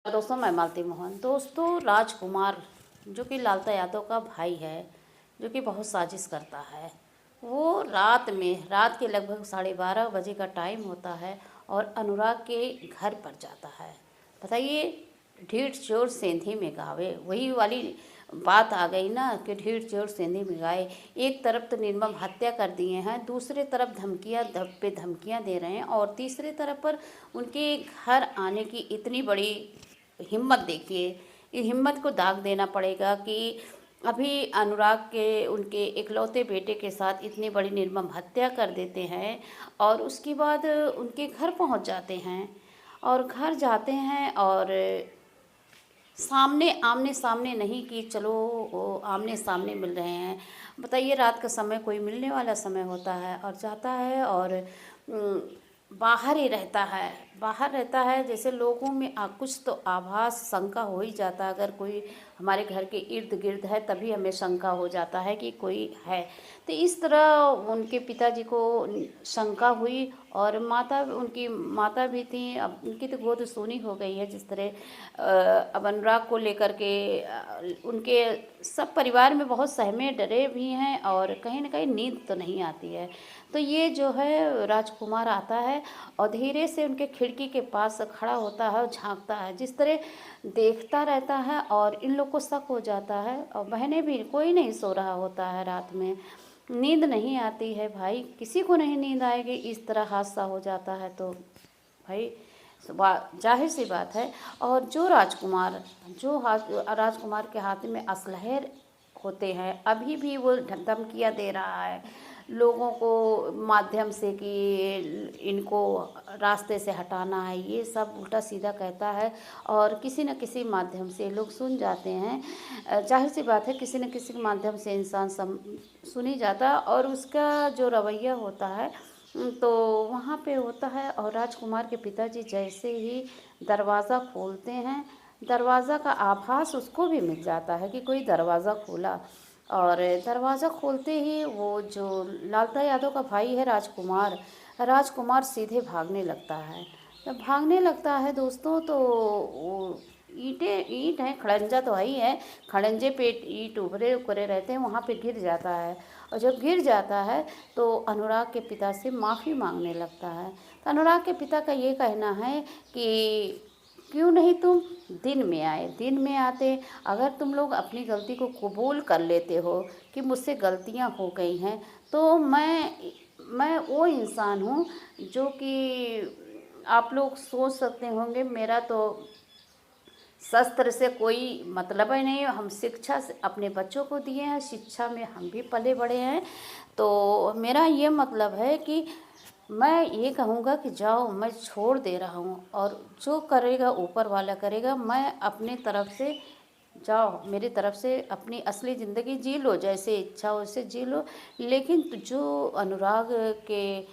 दोस्तों मैं मालती मोहन। दोस्तों राजकुमार जो कि लालता यादव का भाई है, जो कि बहुत साजिश करता है। वो रात के लगभग 12:30 बजे का टाइम होता है और अनुराग के घर पर जाता है। बताइए, ढीठ चोर सेंधी में गावे, वही वाली बात आ गई ना कि ढीठ चोर सेंधी में गाए। एक तरफ तो निर्मम हत्या कर दिए हैं, दूसरे तरफ धमकियां पे धमकियां दे रहे हैं, और तीसरे तरफ पर उनके घर आने की इतनी बड़ी हिम्मत देखिए। इस हिम्मत को दाग देना पड़ेगा कि अभी अनुराग के उनके इकलौते बेटे के साथ इतनी बड़ी निर्मम हत्या कर देते हैं और उसके बाद उनके घर पहुंच जाते हैं। और घर जाते हैं और आमने सामने नहीं कि चलो आमने सामने मिल रहे हैं। बताइए, रात का समय कोई मिलने वाला समय होता है, और जाता है और बाहर ही रहता है। बाहर रहता है, जैसे लोगों में कुछ तो आभास शंका हो ही जाता है। अगर कोई हमारे घर के इर्द गिर्द है तभी हमें शंका हो जाता है कि कोई है। तो इस तरह उनके पिताजी को शंका हुई, और उनकी माता भी थी। अब उनकी तो गोद सूनी हो गई है। जिस तरह अब अनुराग को लेकर के उनके सब परिवार में बहुत सहमे डरे भी हैं, और कहीं ना कहीं नींद तो नहीं आती है। तो ये जो है राजकुमार आता है और धीरे से उनके खिड़की के पास खड़ा होता है और झांकता है। जिस तरह देखता रहता है और इन लोग को शक हो जाता है, और बहनें भी, कोई नहीं सो रहा होता है रात में, नींद नहीं आती है भाई, किसी को नहीं नींद आएगी। इस तरह हादसा हो जाता है तो भाई जाहिर सी बात है। और राजकुमार के हाथ में असलहे होते हैं, अभी भी वो धमकियाँ दे रहा है लोगों को माध्यम से कि इनको रास्ते से हटाना है। ये सब उल्टा सीधा कहता है और किसी न किसी माध्यम से लोग सुन जाते हैं। जाहिर सी बात है, किसी न किसी माध्यम से इंसान सुन ही जाता है। और उसका जो रवैया होता है तो वहाँ पे होता है। और राजकुमार के पिताजी जैसे ही दरवाज़ा खोलते हैं, दरवाज़ा का आभास उसको भी मिल जाता है कि कोई दरवाज़ा खोला। और दरवाज़ा खोलते ही वो जो लालता यादव का भाई है राजकुमार सीधे भागने लगता है। जब भागने लगता है दोस्तों, तो वो ईंट है, खड़ंजा तो ही है, खड़ंजे पे ईंट उभरे उकरे रहते हैं, वहाँ पे गिर जाता है। और जब गिर जाता है तो अनुराग के पिता से माफ़ी मांगने लगता है। तो अनुराग के पिता का ये कहना है कि क्यों नहीं तुम दिन में आते। अगर तुम लोग अपनी गलती को कबूल कर लेते हो कि मुझसे गलतियां हो गई हैं, तो मैं वो इंसान हूँ जो कि आप लोग सोच सकते होंगे मेरा तो शस्त्र से कोई मतलब ही नहीं है। हम शिक्षा से अपने बच्चों को दिए हैं, शिक्षा में हम भी पले बड़े हैं। तो मेरा ये मतलब है कि मैं ये कहूँगा कि जाओ, मैं छोड़ दे रहा हूँ, और जो करेगा ऊपर वाला करेगा। मैं अपने तरफ से, जाओ मेरी तरफ से अपनी असली ज़िंदगी जी लो, जैसे इच्छा हो वैसे जी लो। लेकिन जो अनुराग के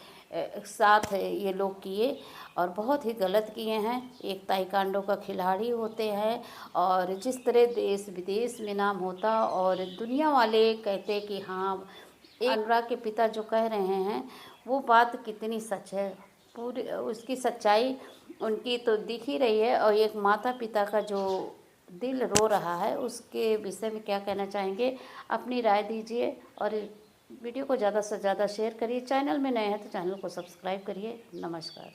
साथ ये लोग किए और बहुत ही गलत किए हैं। एक ताइक्वांडो का खिलाड़ी होते हैं, और जिस तरह देश विदेश में नाम होता और दुनिया वाले कहते कि हाँ, अनुराग के पिता जो कह रहे हैं वो बात कितनी सच है, पूरी उसकी सच्चाई उनकी तो दिख ही रही है। और एक माता पिता का जो दिल रो रहा है, उसके विषय में क्या कहना चाहेंगे, अपनी राय दीजिए। और वीडियो को ज़्यादा से ज़्यादा शेयर करिए। चैनल में नए हैं तो चैनल को सब्सक्राइब करिए। नमस्कार।